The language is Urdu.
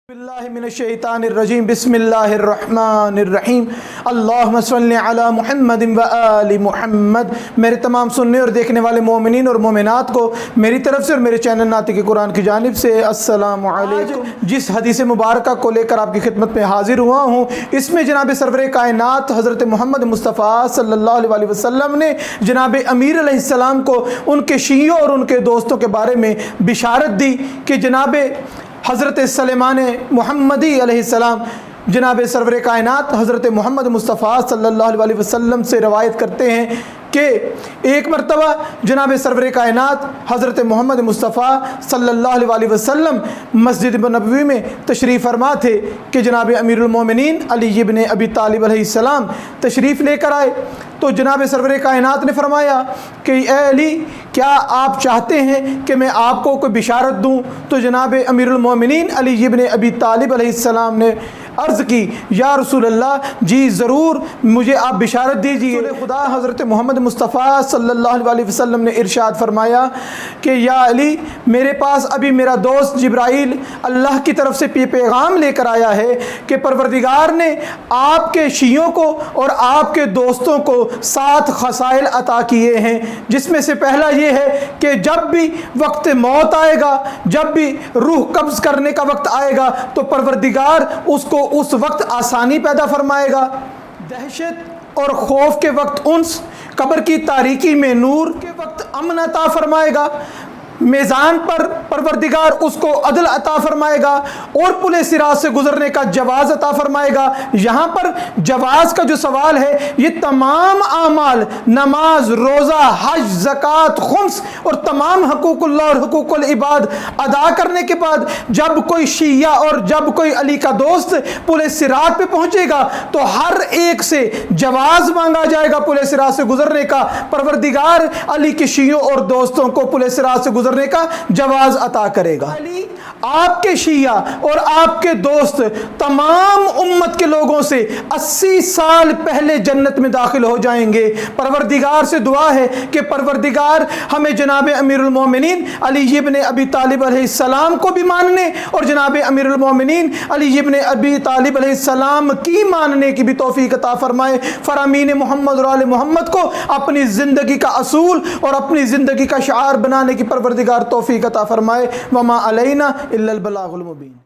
باللہ من الشیطان الرجیم بسم اللہ الرحمن الرحیم اللہم صلی علی محمد و آل محمد۔ میرے تمام سننے اور دیکھنے والے مومنین اور مومنات کو میری طرف سے اور میرے چینل ناطق قرآن کی جانب سے السلام علیکم۔ جس حدیث مبارکہ کو لے کر آپ کی خدمت میں حاضر ہوا ہوں، اس میں جناب سرور کائنات حضرت محمد مصطفیٰ صلی اللہ علیہ وسلم نے جناب امیر علیہ السلام کو ان کے شیعوں اور ان کے دوستوں کے بارے میں بشارت دی کہ جناب حضرت سلیمان محمدی علیہ السلام جناب سرور کائنات حضرت محمد مصطفیٰ صلی اللہ علیہ وسلم سے روایت کرتے ہیں کہ ایک مرتبہ جناب سرور کائنات حضرت محمد مصطفیٰ صلی اللہ علیہ وسلم مسجد نبوی میں تشریف فرما تھے کہ جناب امیر المومنین علی ابن ابی طالب علیہ السلام تشریف لے کر آئے تو جناب سرور کائنات نے فرمایا کہ اے علی، کیا آپ چاہتے ہیں کہ میں آپ کو کوئی بشارت دوں؟ تو جناب امیر المومنین علی ابن ابی طالب علیہ السلام نے عرض کی، یا رسول اللہ جی ضرور، مجھے آپ بشارت دیجئے۔ خدا حضرت محمد مصطفیٰ صلی اللہ علیہ وسلم نے ارشاد فرمایا کہ یا علی، میرے پاس ابھی میرا دوست جبرائیل اللہ کی طرف سے پیغام لے کر آیا ہے کہ پروردگار نے آپ کے شیعوں کو اور آپ کے دوستوں کو 7 خصائل عطا کیے ہیں، جس میں سے پہلا یہ ہے کہ جب بھی وقت موت آئے گا، جب بھی روح قبض کرنے کا وقت آئے گا تو پروردگار اس کو اس وقت آسانی پیدا فرمائے گا، دہشت اور خوف کے وقت انس، قبر کی تاریکی میں نور کے وقت امن عطا فرمائے گا، میزان پر پروردگار اس کو عدل عطا فرمائے گا اور پل صراط سے گزرنے کا جواز عطا فرمائے گا۔ یہاں پر جواز کا جو سوال ہے، یہ تمام اعمال، نماز، روزہ، حج، زکوٰۃ، خمس اور تمام حقوق اللہ اور حقوق العباد ادا کرنے کے بعد جب کوئی شیعہ اور جب کوئی علی کا دوست پل صراط پہ پہنچے گا تو ہر ایک سے جواز مانگا جائے گا پل صراط سے گزرنے کا۔ پروردگار علی کے شیعوں اور دوستوں کو پل صراط سے گزرنے کا جواز عطا کرے گا۔ آپ کے شیعہ اور آپ کے دوست تمام امت کے لوگوں سے 80 سال پہلے جنت میں داخل ہو جائیں گے۔ پروردگار سے دعا ہے کہ پروردگار ہمیں جناب امیر المومنین علی ابن ابی طالب علیہ السلام کو بھی ماننے اور جناب امیر المومنین علی ابن ابی طالب علیہ السلام کی ماننے کی بھی توفیق عطا فرمائے۔ فرامین محمد اور آل محمد کو اپنی زندگی کا اصول اور اپنی زندگی کا شعار بنانے کی پروردگار توفیق عطا فرمائے۔ وما علینا الا البلاغ المبین۔